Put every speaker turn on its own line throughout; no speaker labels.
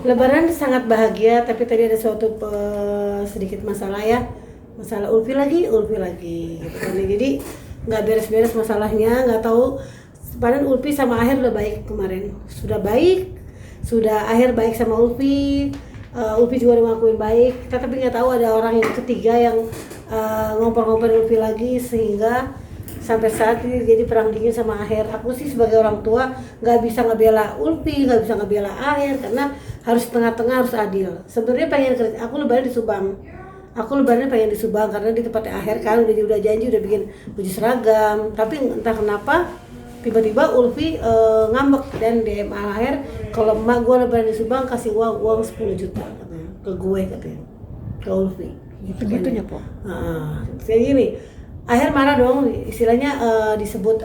Lebaran sangat bahagia, tapi tadi ada suatu sedikit masalah ya. Masalah Ulfi lagi gitu kan. Jadi nggak beres-beres masalahnya, nggak tahu. Padahal Ulfi sama Aher udah baik kemarin. Sudah baik, sudah Aher baik sama Ulfi. Ulfi juga udah ngakuin baik. Kita tapi nggak tahu ada orang yang ketiga yang ngompor-ngompor Ulfi lagi sehingga sampai saat ini jadi perang dingin sama Aher. Aku sih sebagai orang tua nggak bisa ngebela Ulfi, nggak bisa ngebela Aher karena harus tengah-tengah, harus adil. Sebenarnya pengen kerja, aku lebaran di Subang. Aku lebaran pengen di Subang karena di tempatnya Aher kan udah janji udah bikin baju seragam. Tapi entah kenapa tiba-tiba Ulfi ngambek dan DM Aher kalau emak gue lebaran di Subang kasih uang 10 juta katanya ke gue katanya ke Ulfi.
Gitu-gitunya po.
Kayak gini. Akhir marah dong, istilahnya disebut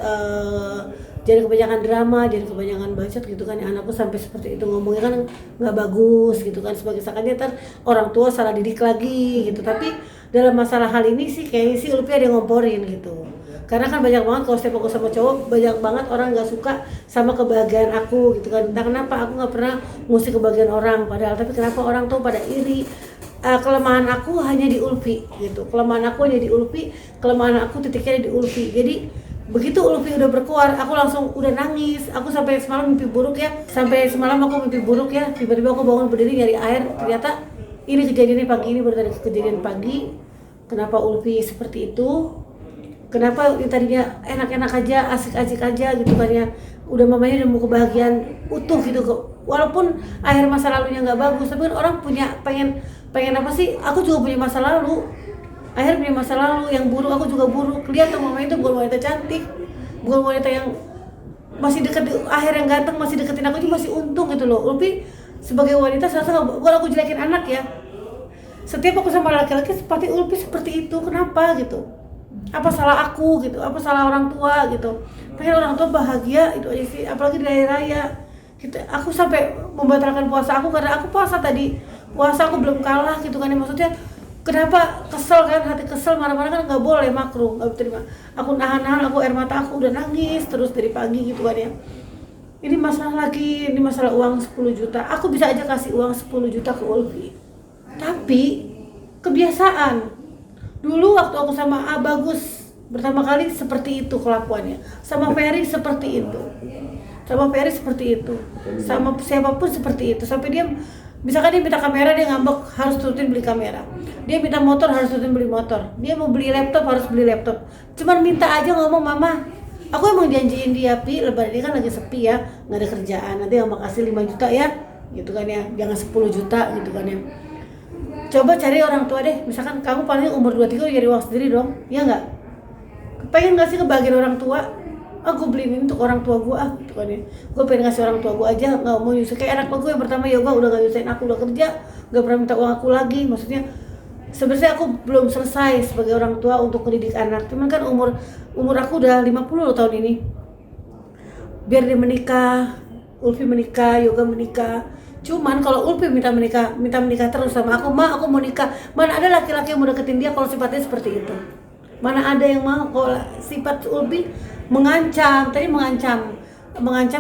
jadi kebanyakan drama, jadi kebanyakan bacot gitu kan. Anakku sampai seperti itu ngomongnya kan nggak bagus gitu kan, sebagai sakitnya ntar orang tua salah didik lagi gitu. Tapi dalam masalah hal ini sih kayaknya sih Ulfi ada yang ngomporin gitu. Karena kan banyak banget kalau setiap aku sama cowok, banyak banget orang nggak suka sama kebahagiaan aku gitu kan. Entah kenapa aku nggak pernah ngusik kebahagiaan orang, padahal tapi kenapa orang tuh pada iri. Kelemahan aku hanya di Ulfi gitu, kelemahan aku hanya di Ulfi, kelemahan aku titiknya di Ulfi. Jadi begitu Ulfi udah berkeluar, aku langsung udah nangis. Aku sampai semalam mimpi buruk ya, sampai semalam aku mimpi buruk ya. Tiba-tiba aku bangun berdiri nyari air, ternyata ini kejadiannya pagi ini, baru dari kejadian pagi. Kenapa Ulfi seperti itu? Kenapa tadinya enak-enak aja, asik-asik aja gitu kan ya, udah mamanya udah mau kebahagiaan utuh gitu kok. Walaupun akhir masa lalunya nggak bagus, tapi kan orang punya pengen apa sih? Aku juga punya masa lalu. Akhir punya masa lalu yang buruk, aku juga buruk. Lihat tuh mamanya itu bukan wanita cantik, bukan wanita yang masih deket. Akhir yang ganteng masih deketin aku itu masih untung gitu loh. Ulfi sebagai wanita serasa kalau aku jelekin anak ya. Setiap aku sama laki-laki seperti Ulfi seperti itu, kenapa gitu? Apa salah aku gitu? Apa salah orang tua gitu? Pengen orang tua bahagia itu aja sih, apalagi di hari raya. Gitu. Aku sampai membatalkan puasa aku karena aku puasa tadi. Puasa aku belum kalah gitu kan ya, maksudnya kenapa kesel kan, hati kesel, marah-marah kan nggak boleh, makruh, nggak terima. Aku nahan-nahan, aku air mata aku udah nangis terus dari pagi gitu kan ya. Ini masalah lagi, ini masalah uang 10 juta. Aku bisa aja kasih uang 10 juta ke Ulfi, tapi kebiasaan dulu waktu aku sama Bagus pertama kali seperti itu kelakuannya, sama Ferry seperti itu, sama Ferry seperti itu, sama siapapun seperti itu. Sampai dia misalkan dia minta kamera, dia ngambek harus turutin beli kamera. Dia minta motor harus turutin beli motor. Dia mau beli laptop harus beli laptop. Cuman minta aja ngomong, mama, aku emang janjiin dia Pi, lebaran ini kan lagi sepi ya, nggak ada kerjaan, nanti mama kasih 5 juta ya, gitu kan ya, jangan 10 juta gitu kan ya. Coba cari orang tua deh, misalkan kamu paling umur 23 udah jadi uang sendiri dong, ya nggak? Pengen nggak sih kebahagiaan orang tua? Aku beliin ini untuk orang tua gue gitu kan ya. Gue pengen ngasih orang tua gue aja, nggak mau nyusahin. Kayak anak gue yang pertama yoga udah nggak nyusahin aku, udah kerja, nggak pernah minta uang aku lagi. Maksudnya sebenarnya aku belum selesai sebagai orang tua untuk mendidik anak. Cuman kan umur aku udah 50 tahun ini. Biar dia menikah, Ulfi menikah, Yoga menikah. Cuman kalau Ulfi minta menikah terus sama aku, ma aku mau nikah. Mana ada laki-laki yang mau deketin dia kalau sifatnya seperti itu? Mana ada yang mau? Kalau sifat Ulfi mengancam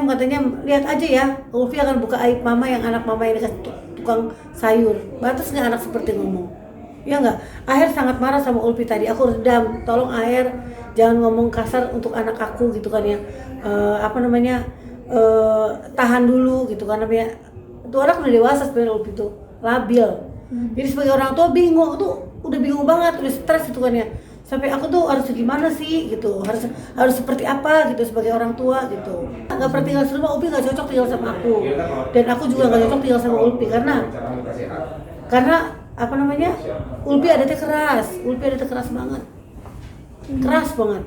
katanya, lihat aja ya, Ulfi akan buka aib mama, yang anak mama yang dekat tukang sayur. Batas nggak anak seperti ngomong? Ya nggak? Aher sangat marah sama Ulfi tadi. Aku redam, tolong Aher jangan ngomong kasar untuk anak aku gitu kan ya. Tahan dulu gitu kan namanya. Itu anak udah dewasa sebenarnya, Ulfi tuh labil. Jadi sebagai orang tua bingung, tuh udah bingung banget, udah stres gitu kan ya. Sampai aku tuh harus gimana sih gitu, harus seperti apa gitu sebagai orang tua gitu. Nggak pernah tinggal serumah, Ulfi nggak cocok tinggal sama aku, dan aku juga nggak cocok tinggal sama Ulfi karena Ulfi adatnya keras banget, keras banget.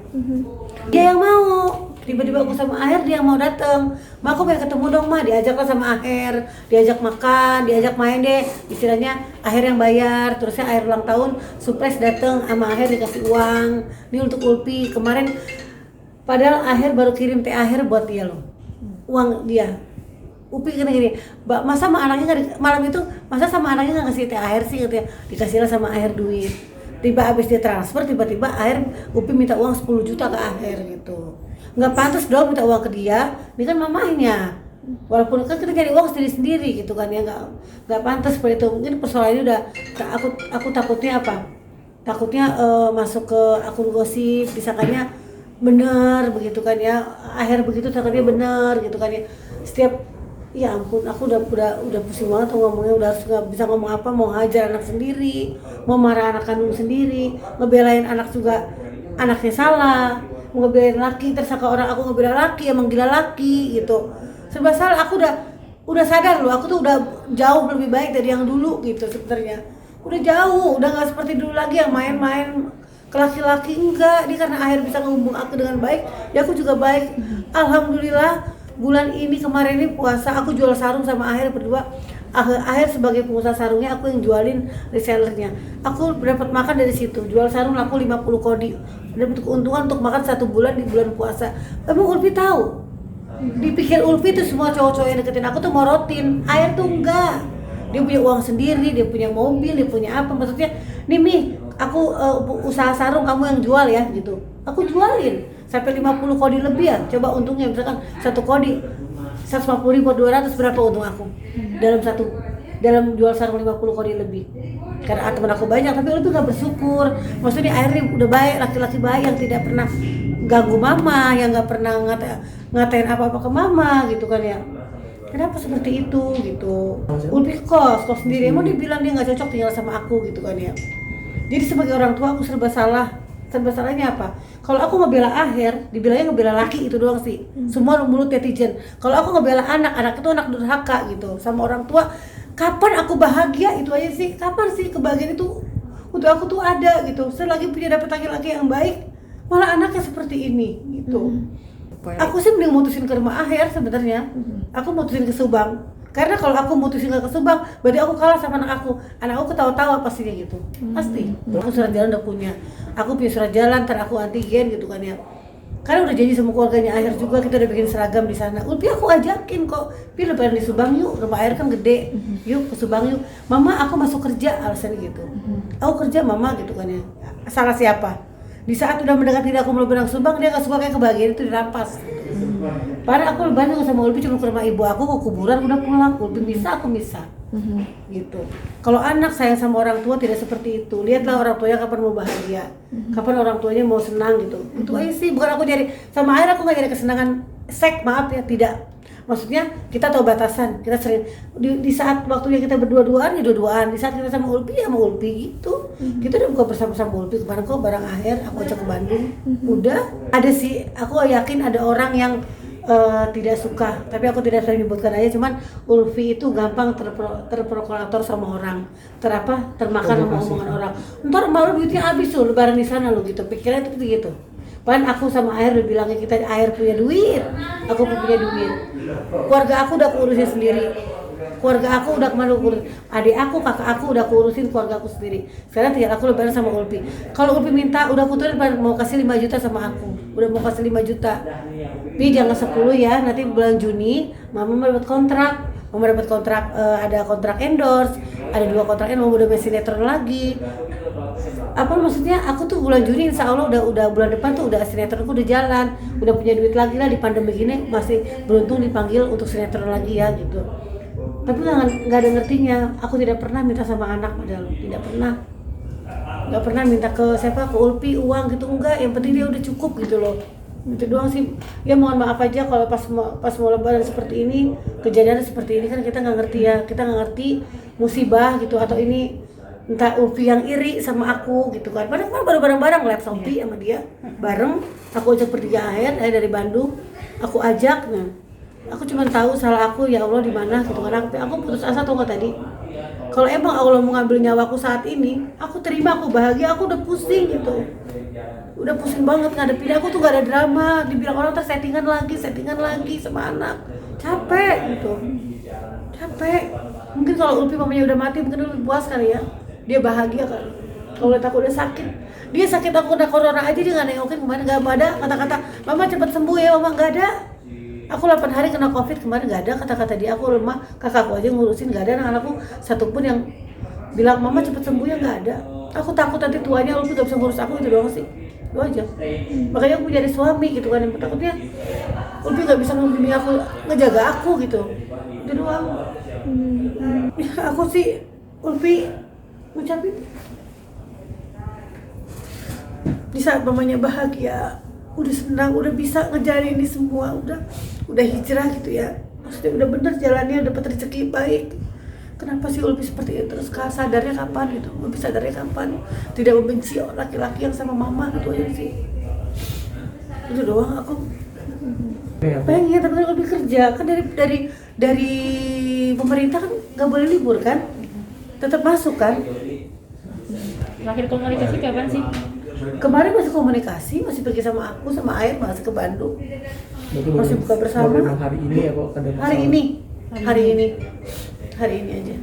Dia yang mau, tiba-tiba aku sama Aher, dia yang mau datang. Ma aku pengen ketemu dong ma, diajaklah sama Aher, diajak makan, diajak main deh. Istilahnya Aher yang bayar, terusnya Aher ulang tahun, surprise datang sama Aher dikasih uang. Ini untuk Ulfi kemarin, padahal Aher baru kirim THR buat dia loh, uang dia. Ulfi gini, masa sama anaknya nggak malam itu, masa sama anaknya nggak ngasih THR sih katanya, dikasihlah sama Aher duit. Tiba habis dia transfer, tiba-tiba Aher, Ulfi minta uang 10 juta ke Aher gitu. Nggak pantas dong minta uang ke dia, ini kan mamahnya. Walaupun kan kita cari uang sendiri-sendiri gitu kan ya, nggak pantas seperti itu. Mungkin persoalannya udah, aku takutnya apa? Takutnya masuk ke akun gosip, disangkanya bener begitu kan ya, akhir begitu takutnya bener gitu kan ya. Setiap, ya ampun, aku udah pusing banget tuh ngomongnya, udah nggak bisa ngomong apa, mau hajar anak sendiri, mau marah anak kandung sendiri, ngebelain anak juga anaknya salah, mau ngebelain laki, tersangka orang aku ngebela laki, emang gila laki gitu, serba salah. Aku udah sadar loh, aku tuh udah jauh lebih baik dari yang dulu gitu sebenarnya, udah jauh, udah nggak seperti dulu lagi yang main-main ke laki-laki. Enggak, dia karena akhir bisa ngehubung aku dengan baik, ya aku juga baik. Alhamdulillah bulan ini, kemarin ini puasa, aku jual sarung sama Akhir berdua. Akhir sebagai pengusaha sarungnya, aku yang jualin resellernya. Aku dapat makan dari situ, jual sarung laku 50 kodi, dapat keuntungan untuk makan 1 bulan di bulan puasa. Emang Ulfi tahu? Dipikir Ulfi itu semua cowok-cowok yang deketin aku tuh morotin. Akhir tuh enggak, dia punya uang sendiri, dia punya mobil, dia punya apa, maksudnya nih Mi, aku usaha sarung, kamu yang jual ya gitu, aku jualin sampai 50 kodi lebih ya. Coba untungnya misalkan 1 kodi 150.000 200, berapa untung aku dalam jual sarung 50 kodi lebih. Karena teman aku banyak, tapi lebih nggak bersyukur. Maksudnya akhirnya udah baik, laki-laki baik yang tidak pernah ganggu mama, yang nggak pernah ngatain apa-apa ke mama gitu kan ya. Kenapa seperti itu gitu? Ulfi kos sendiri, emang dibilang dia nggak cocok tinggal sama aku gitu kan ya. Jadi sebagai orang tua aku serba salah. Serba salahnya apa? Kalau aku ngebela Akhir, dibilangnya ngebela laki, itu doang sih. Semua mulut netizen. Kalau aku ngebela anak itu anak durhaka gitu sama orang tua. Kapan aku bahagia, itu aja sih. Kapan sih kebahagiaan itu untuk aku tuh ada gitu. Selagi punya dapat laki-laki yang baik, malah anaknya seperti ini gitu. Aku sih mending mutusin ke rumah Akhir sebenarnya. Aku mutusin ke Subang. Karena kalau aku mutusin ke Subang, berarti aku kalah sama anak aku. Anak aku ketawa-tawa pastinya gitu. Pasti. Aku surat jalan udah punya. Aku punya surat jalan, ntar aku antigen gitu kan ya. Karena udah janji sama keluarganya Akhir juga, kita udah bikin seragam di sana. Ulpi aku ajakin kok, Pi lebaran di Subang yuk, rumah Akhir kan gede. Yuk ke Subang yuk. Mama aku masuk kerja, alasannya gitu. Aku kerja mama gitu kan ya. Salah siapa? Di saat udah mendekati aku mau lebaran Subang, dia gak suka kayak kebahagiaan itu dirampas. Padahal aku lebaran sama Ulpi cuma ke rumah ibu aku, ke kuburan udah pulang. Ulpi bisa, aku bisa. Gitu. Kalau anak sayang sama orang tua tidak seperti itu. Lihatlah orang tuanya kapan mau bahagia, kapan orang tuanya mau senang gitu. Itu aja sih. Bukan aku nyari sama Akhir, aku nggak nyari kesenangan seks, maaf ya, tidak. Maksudnya kita tahu batasan. Kita sering di saat waktunya kita berdua-duaan ya dua-duaan. Di saat kita sama Ulpi ya sama Ulpi gitu. Kita udah buka bersama-sama Ulpi kemarin kok barang Akhir. Aku ajak ke Bandung. Udah ada sih. Aku yakin ada orang yang tidak suka, tapi aku tidak sering menyebutkan aja. Cuman Ulfi itu gampang terprovokator sama orang, termakan sama omongan orang. Ntar baru duitnya habis tuh lebaran di sana lo gitu, pikirnya itu gitu. Padahal aku sama Akhir udah bilangnya kita Akhir punya duit, aku punya duit. Keluarga aku udah kurusin sendiri. Keluarga aku udah kemana urus, adik aku, kakak aku udah kurusin keluarga aku sendiri. Sekarang tinggal aku lebaran sama Ulpi. Kalau Ulpi minta, udah aku tuh mau kasih 5 juta sama aku, udah mau kasih 5 juta. Pi jangan 10 ya, nanti bulan Juni mama dapat kontrak. Mama dapat kontrak, ada kontrak endorse, ada 2 kontrak endorse, mau udah main sinetron lagi. Apa maksudnya, aku tuh bulan Juni insya Allah udah bulan depan tuh udah sinetronku udah jalan, udah punya duit lagi lah. Di pandemi gini masih beruntung dipanggil untuk sinetron lagi ya gitu. Tapi nggak ada ngertinya. Aku tidak pernah minta sama anak, padahal tidak pernah. Nggak pernah minta ke siapa, ke Ulpi uang gitu, enggak. Yang penting dia udah cukup gitu loh. Itu doang sih. Ya mohon maaf aja kalau pas mau lebaran seperti ini, kejadian seperti ini kan kita nggak ngerti ya. Kita nggak ngerti musibah gitu, atau ini entah Ulfi yang iri sama aku gitu kan. Padahal kan baru bareng-bareng live Shopee sama dia bareng. Aku ajak bertiga Akhir dari Bandung. Aku ajak, nah aku cuma tahu salah aku, ya Allah di mana gitu kan. Aku putus asa tuh nggak tadi. Kalau emang Allah mau ngambil nyawaku saat ini, aku terima, aku bahagia, aku udah pusing gitu. Udah pusing banget ngadepin. Aku tuh gak ada drama. Dibilang orang settingan lagi sama anak. Capek gitu. Capek. Mungkin kalau Ulpi mamanya udah mati, mungkin lebih puas kali ya. Dia bahagia kan. Kalau lihat aku udah sakit, dia sakit, aku kena corona aja dia nggak nengokin kemarin, nggak ada kata-kata mama cepat sembuh ya mama, nggak ada. Aku 8 hari kena covid kemarin, nggak ada kata-kata dia. Aku lemah, kakakku aja ngurusin, nggak ada anak-anakku satupun yang bilang mama cepat sembuh ya, nggak ada. Aku takut nanti tuanya Ulfi nggak bisa ngurus aku, itu doang sih. itu aja. Makanya aku jadi suami gitu kan, yang takutnya Ulfi nggak bisa membimbing aku, ngejaga aku gitu, itu doang. Ya, aku sih Ulfi ngucapin di saat mamanya bahagia, udah senang, udah bisa ngejalin ini semua, udah hijrah gitu ya, maksudnya udah bener jalannya, udah dapat rezeki baik. Kenapa sih Ulfi seperti itu? Terus sadarnya kapan gitu? Ulfi sadarnya kapan? Tidak membenci laki-laki yang sama mama gitu aja sih. Itu doang aku. Pengen, tapi kan Ulfi kerja kan dari pemerintah kan nggak boleh libur kan? Tetap masuk kan?
Terakhir komunikasi kapan sih?
Kemarin masih komunikasi, masih pergi sama aku, sama Air, masih ke Bandung. Masih buka bersama.
Hari ini ya kok ada masalah?
Hari ini aja.